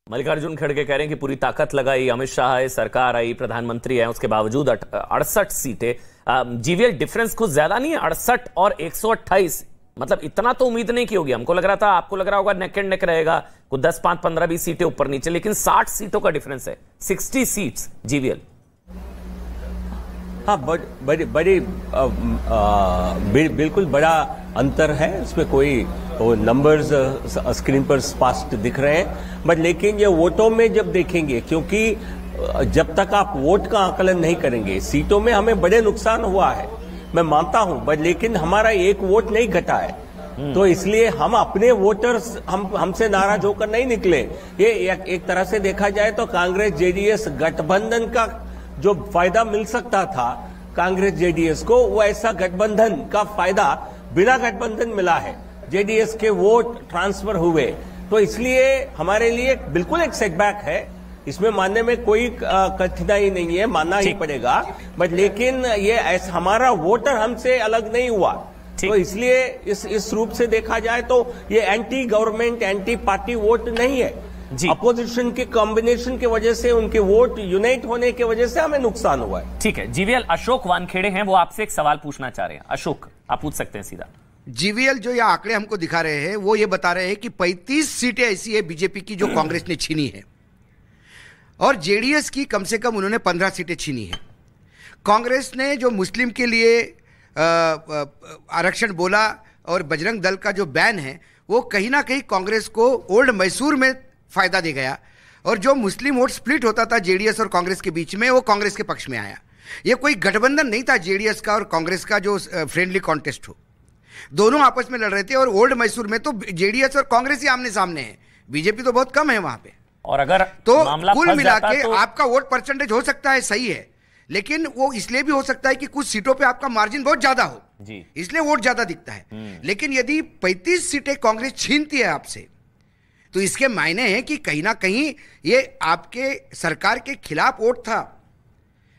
मल्लिकार्जुन खड़गे कह रहे हैं कि पूरी ताकत लगाई, अमित शाह है, सरकार आई, प्रधानमंत्री है, उसके बावजूद 68 सीटें। जीवीएल डिफरेंस कुछ ज्यादा नहीं है, 68 और 128, मतलब इतना तो उम्मीद नहीं की होगी। हमको लग रहा था, आपको लग रहा होगा नेक एंड नेक रहेगा, कुछ 10, 5, 15, 20 सीटें ऊपर नीचे, लेकिन 60 सीटों का डिफरेंस है, 60 सीट्स जीवीएल। हाँ, बड़ी बिल्कुल बड़ा अंतर है, इसमें कोई वो नंबर्स स्क्रीन पर स्पष्ट दिख रहे हैं, बट लेकिन ये वोटों में जब देखेंगे, क्योंकि जब तक आप वोट का आकलन नहीं करेंगे, सीटों में हमें बड़े नुकसान हुआ है, मैं मानता हूं, बट लेकिन हमारा एक वोट नहीं घटा है, तो इसलिए हम अपने वोटर्स हमसे नाराज होकर नहीं निकले। ये एक तरह से देखा जाए तो कांग्रेस जेडीएस गठबंधन का जो फायदा मिल सकता था कांग्रेस जेडीएस को, वो ऐसा गठबंधन का फायदा बिना गठबंधन मिला है, जेडीएस के वोट ट्रांसफर हुए, तो इसलिए हमारे लिए बिल्कुल एक सेटबैक है, इसमें मानने में कोई कठिनाई नहीं है, मानना ही पड़ेगा, बट लेकिन ये हमारा वोटर हमसे अलग नहीं हुआ, तो इसलिए इस रूप से देखा जाए तो ये anti government anti party vote नहीं है, अपोजिशन के कॉम्बिनेशन की वजह से, उनके वोट यूनाइट होने की वजह से हमें नुकसान हुआ है। ठीक है, जीवीएल अशोक वानखेड़े हैं, वो आपसे एक सवाल पूछना चाह रहे हैं। अशोक, आप पूछ सकते हैं सीधा। जीवीएल जो ये आंकड़े हमको दिखा रहे हैं, वो ये बता रहे हैं कि 35 सीटें ऐसी है बीजेपी की जो कांग्रेस ने छीनी है, और जेडीएस की कम से कम उन्होंने 15 सीटें छीनी है। कांग्रेस ने जो मुस्लिम के लिए आरक्षण बोला और बजरंग दल का जो बैन है, वो कहीं ना कहीं कांग्रेस को ओल्ड मैसूर में फायदा दे गया, और जो मुस्लिम वोट स्प्लिट होता था जेडीएस और कांग्रेस के बीच में, वो कांग्रेस के पक्ष में आया। ये कोई गठबंधन नहीं था जेडीएस का और कांग्रेस का जो फ्रेंडली कॉन्टेस्ट हो, दोनों आपस में लड़ रहे थे, और ओल्ड मैसूर में तो जेडीएस और कांग्रेस ही आमने सामने है, बीजेपी तो बहुत कम है वहां पे, और अगर तो कुल मिला के आपका वोट परसेंटेज हो सकता है सही है, लेकिन वो इसलिए भी हो सकता है कि कुछ सीटों पे आपका मार्जिन बहुत ज्यादा हो, इसलिए वोट ज्यादा दिखता है। लेकिन यदि 35 सीटें कांग्रेस छीनती है आपसे, तो इसके मायने हैं कि कहीं ना कहीं ये आपके सरकार के खिलाफ वोट था।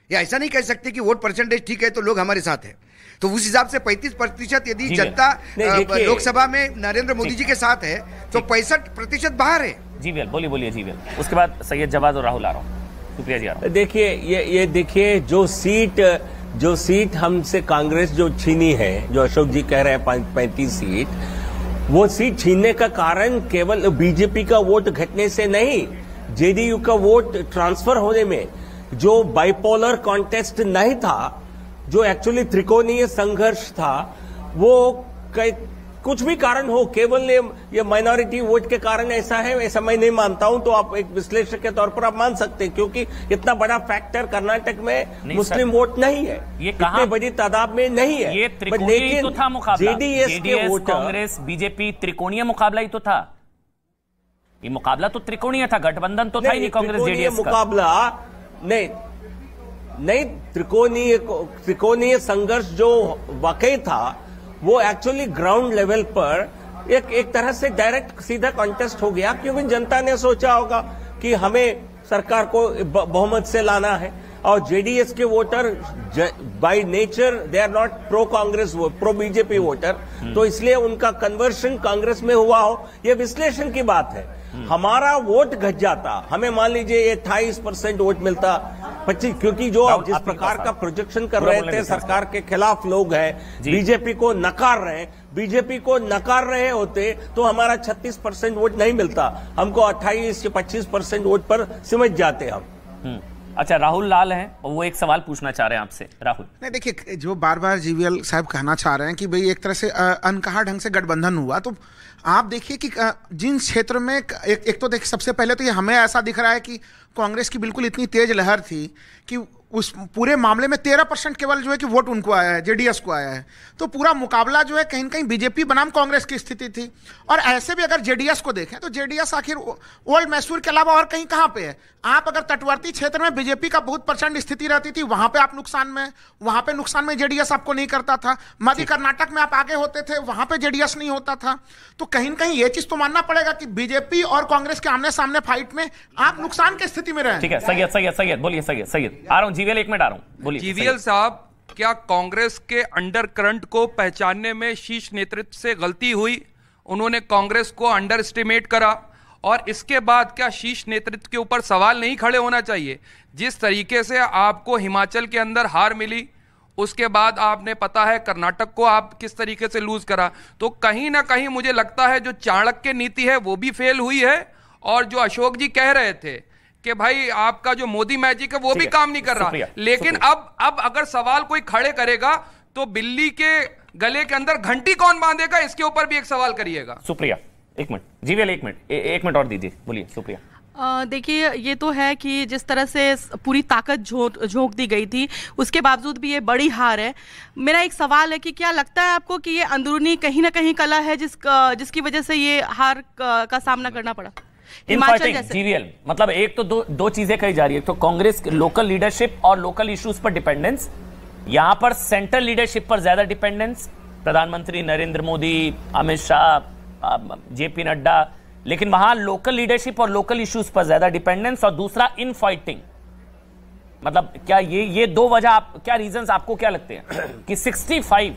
या ऐसा नहीं कह सकते कि वोट परसेंटेज ठीक है तो लोग हमारे साथ है, तो उस हिसाब से 35% यदि जनता लोकसभा में नरेंद्र मोदी जी के साथ है, तो 65% बाहर है। जीवीएल बोलिए जीवीएल, उसके बाद सैयद जवाद और राहुल आ रहा हूं। शुक्रिया जी। आप देखिए, ये देखिए, जो सीट हमसे कांग्रेस जो छीनी है, जो अशोक जी कह रहे हैं 35 सीट, वो सीट छीनने का कारण केवल बीजेपी का वोट घटने से नहीं, जेडीयू का वोट ट्रांसफर होने में, जो बाइपोलर कॉन्टेस्ट नहीं था, जो एक्चुअली त्रिकोणीय संघर्ष था, वो कुछ भी कारण हो, केवल ये माइनॉरिटी वोट के कारण ऐसा है, ऐसा मैं नहीं मानता हूं, तो आप एक विश्लेषक के तौर पर आप मान सकते हैं, क्योंकि इतना बड़ा फैक्टर कर्नाटक में मुस्लिम वोट नहीं है, ये इतनी बड़ी तादाद में नहीं है, ये त्रिकोणीय तो था मुकाबला, जेडीएस के वोट, कांग्रेस बीजेपी त्रिकोणीय मुकाबला ही तो था, ये मुकाबला तो त्रिकोणीय था, गठबंधन तो था ही नहीं कांग्रेस जेडीएस का मुकाबला। नहीं, त्रिकोणीय संघर्ष जो वाकई था, वो एक्चुअली ग्राउंड लेवल पर एक तरह से डायरेक्ट सीधा कॉन्टेस्ट हो गया, क्योंकि जनता ने सोचा होगा कि हमें सरकार को बहुमत से लाना है, और जेडीएस के voter by nature they are not pro Congress, pro BJP voter, तो इसलिए उनका कन्वर्शन कांग्रेस में हुआ हो, ये विश्लेषण की बात है। हमारा वोट घट जाता, हमें मान लीजिए 28% वोट मिलता, 25, क्योंकि जो आप जिस प्रकार का प्रोजेक्शन कर रहे थे, सरकार के खिलाफ लोग हैं, बीजेपी को नकार रहे हैं, बीजेपी को नकार रहे होते तो हमारा 36% वोट नहीं मिलता, हमको 28 से 25% वोट पर सिमट जाते हम। अच्छा, राहुल लाल हैं, और वो एक सवाल पूछना चाह रहे हैं आपसे। राहुल, नहीं देखिए, जो बार बार जीवीएल साहब कहना चाह रहे हैं कि भाई एक तरह से अनकहा ढंग से गठबंधन हुआ, तो आप देखिए कि जिन क्षेत्र में एक तो देखिए, सबसे पहले तो ये हमें ऐसा दिख रहा है कि कांग्रेस की बिल्कुल इतनी तेज लहर थी कि उस पूरे मामले में 13% केवल जो है कि वोट उनको आया है, जेडीएस को आया है, तो पूरा मुकाबला जो है कहीं न कहीं बीजेपी बनाम कांग्रेस की स्थिति थी। और ऐसे भी अगर जेडीएस को देखें तो जेडीएस आखिर ओल्ड मैसूर के अलावा और कहीं कहां पे है? आप अगर तटवर्ती क्षेत्र में बीजेपी का बहुत प्रचंड स्थिति रहती थी, वहां पे आप नुकसान में, वहां पे नुकसान में जेडीएस आपको नहीं करता था। मध्य कर्नाटक में आप आगे होते थे, वहां पे जेडीएस नहीं होता था। तो कहीं न कहीं ये चीज तो मानना पड़ेगा कि बीजेपी और कांग्रेस के आमने सामने फाइट में आप नुकसान की स्थिति में रहे। ठीक है, सैयद बोलिए। सैयद आ रहा हूं, जीवीएल 1 मिनट आ रहा हूं, बोलिए। जीवीएल साहब, क्या कांग्रेस के अंडर करंट को पहचानने में शीर्ष नेतृत्व से गलती हुई? उन्होंने कांग्रेस को अंडर एस्टिमेट करा, और इसके बाद क्या शीर्ष नेतृत्व के ऊपर सवाल नहीं खड़े होना चाहिए? जिस तरीके से आपको हिमाचल के अंदर हार मिली, उसके बाद आपने पता है कर्नाटक को आप किस तरीके से लूज करा, तो कहीं ना कहीं मुझे लगता है जो चाणक्य नीति है वो भी फेल हुई है, और जो अशोक जी कह रहे थे कि भाई आपका जो मोदी मैजिक है वो भी काम नहीं कर रहा। लेकिन अब अगर सवाल कोई खड़े करेगा तो बिल्ली के गले के अंदर घंटी कौन बांधेगा, इसके ऊपर भी एक सवाल करिएगा। सुप्रिया एक मिनट, जीवीएल एक मिनट और दीजिए, बोलिए सुप्रिया। देखिए, ये तो है कि जिस तरह से पूरी ताकत झोंक दी गई थी, उसके बावजूद भी ये बड़ी हार है। मेरा एक सवाल है कि क्या लगता है आपको कि ये अंदरूनी कहीं ना कहीं कला है जिसकी वजह से ये हार का सामना करना पड़ा हिमाचल जैसे? जीवीएल मतलब एक तो दो चीजें कही जा रही है, तो कांग्रेस लोकल लीडरशिप और लोकल इश्यूज पर डिपेंडेंस, यहां पर सेंट्रल लीडरशिप पर ज्यादा डिपेंडेंस, प्रधानमंत्री नरेंद्र मोदी, अमित शाह, जेपी नड्डा, लेकिन वहां लोकल लीडरशिप और लोकल इश्यूज पर ज्यादा डिपेंडेंस, और दूसरा इन फाइटिंग। मतलब क्या ये दो वजह क्या रीजंस आपको क्या लगते हैं कि 65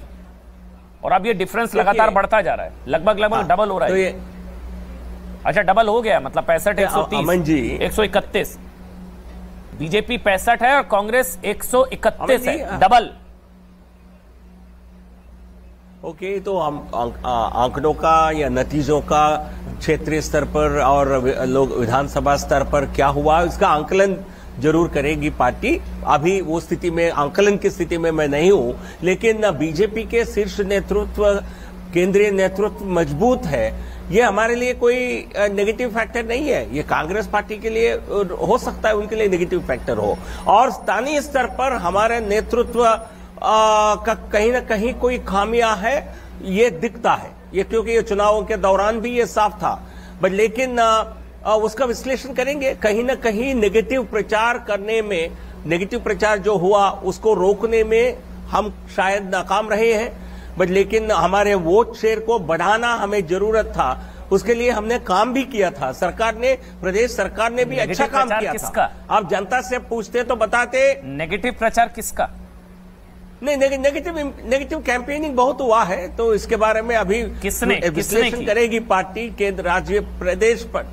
और अब ये डिफरेंस लगातार बढ़ता जा रहा है, लगभग डबल हो रहा है? अच्छा, डबल हो गया, मतलब 65 130 131, बीजेपी 65 है और कांग्रेस 131 है, डबल। ओके, तो हम आंकड़ों का या नतीजों का क्षेत्रीय स्तर पर और लोग विधानसभा स्तर पर क्या हुआ, इसका आंकलन जरूर करेगी पार्टी। अभी वो स्थिति में, आंकलन की स्थिति में मैं नहीं हूं, लेकिन बीजेपी के शीर्ष नेतृत्व, केंद्रीय नेतृत्व मजबूत है, ये हमारे लिए कोई नेगेटिव फैक्टर नहीं है। ये कांग्रेस पार्टी के लिए हो सकता है, उनके लिए नेगेटिव फैक्टर हो, और स्थानीय स्तर पर हमारे नेतृत्व का कहीं ना कहीं कोई खामियां है, ये दिखता है, ये क्योंकि ये चुनावों के दौरान भी ये साफ था। बट लेकिन उसका विश्लेषण करेंगे, कहीं ना कहीं नेगेटिव प्रचार करने में, नेगेटिव प्रचार जो हुआ उसको रोकने में हम शायद नाकाम रहे हैं। बट लेकिन हमारे वोट शेयर को बढ़ाना हमें जरूरत था, उसके लिए हमने काम भी किया था। सरकार ने, प्रदेश सरकार ने भी अच्छा काम किया था। आप जनता से पूछते तो बताते। नेगेटिव प्रचार किसका? नहीं, नेगेटिव कैंपेनिंग बहुत हुआ है, तो इसके बारे में अभी किसने विश्लेषण करेगी पार्टी, केंद्र, राज्य, प्रदेश पर।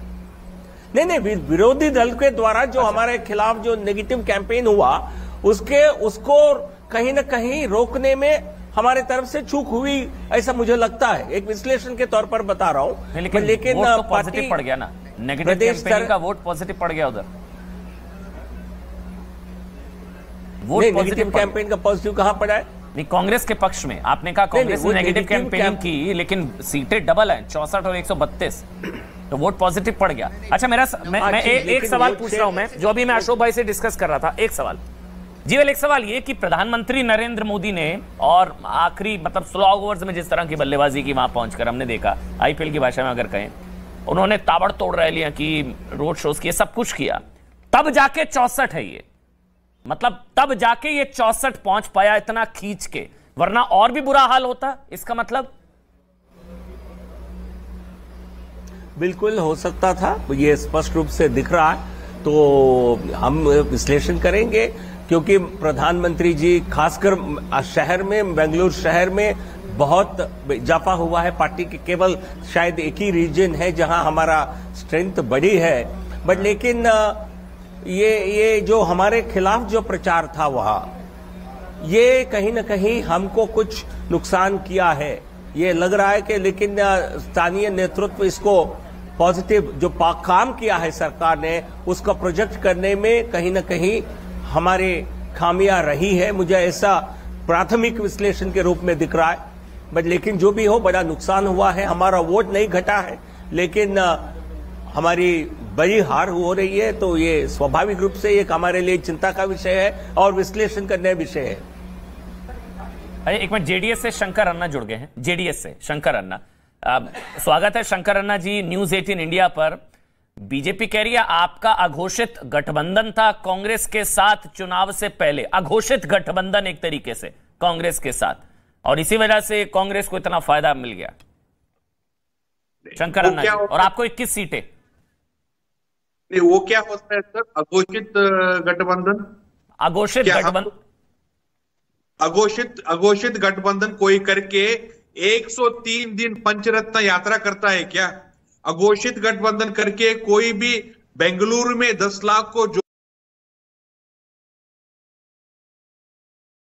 नहीं, विरोधी दल के द्वारा जो हमारे खिलाफ जो नेगेटिव कैंपेन हुआ, उसको कहीं ना कहीं रोकने में हमारे तरफ से चूक हुई, ऐसा मुझे लगता है। एक विश्लेषण के तौर पर बता रहा हूं। लेकिन वोट तो पॉजिटिव पड़ गया ना, नेगेटिव कैंपेनिंग का वोट पॉजिटिव पड़ गया उधर। नेगेटिव कैंपेन का पॉजिटिव कहां पड़ा है? नहीं, कांग्रेस के पक्ष में आपने कहा कांग्रेस ने नेगेटिव कैंपेनिंग की, लेकिन सीटें डबल हैं, 64 और 132, तो वोट पॉजिटिव पड़ गया। अच्छा, मैं एक सवाल पूछ रहा हूं, मैं जो अभी मैं अशोक भाई से डिस्कस कर रहा था, एक सवाल जीवल, एक सवाल ये कि प्रधानमंत्री नरेंद्र मोदी ने, और आखिरी मतलब स्लॉग ओवर्स में जिस तरह की बल्लेबाजी की वहां पहुंचकर हमने देखा, आईपीएल की भाषा में अगर कहें, उन्होंने ताबड़तोड़ रैलियां की, रोड शोज किए, सब कुछ किया, तब जाके 64 है ये, मतलब तब जाके ये 64 पहुंच पाया इतना खींच के, वरना और भी बुरा हाल होता। इसका मतलब बिल्कुल हो सकता था, ये स्पष्ट रूप से दिख रहा है। तो हम विश्लेषण करेंगे, क्योंकि प्रधानमंत्री जी खासकर शहर में, बेंगलुरु शहर में बहुत इजाफा हुआ है पार्टी के। केवल शायद एक ही रीजन है जहां हमारा स्ट्रेंथ बढ़ी है, बट लेकिन ये जो हमारे खिलाफ जो प्रचार था वहां, ये कहीं ना कहीं हमको कुछ नुकसान किया है, ये लग रहा है कि। लेकिन स्थानीय नेतृत्व इसको पॉजिटिव जो काम किया है सरकार ने, उसका प्रोजेक्ट करने में कहीं ना कहीं हमारे खामियां रही है, मुझे ऐसा प्राथमिक विश्लेषण के रूप में दिख रहा है। बट लेकिन जो भी हो, बड़ा नुकसान हुआ है, हमारा वोट नहीं घटा है, लेकिन हमारी बड़ी हार हो रही है, तो ये स्वाभाविक रूप से एक हमारे लिए चिंता का विषय है और विश्लेषण करने का विषय है। अरे एक मिनट, जेडीएस से शंकर अन्ना जुड़ गए हैं, जेडीएस से शंकर अन्ना, स्वागत है शंकर अन्ना जी न्यूज 18 इंडिया पर। बीजेपी कह रही है आपका अघोषित गठबंधन था कांग्रेस के साथ चुनाव से पहले, अघोषित गठबंधन एक तरीके से कांग्रेस के साथ, और इसी वजह से कांग्रेस को इतना फायदा मिल गया। शंकर अन्ना जी, और आपको 21 सीटें। नहीं, वो क्या होता है सर, अघोषित गठबंधन? अघोषित गठबंधन कोई करके 103 दिन पंचरत्न यात्रा करता है क्या? अघोषित गठबंधन करके कोई भी बेंगलुरु में 10 लाख को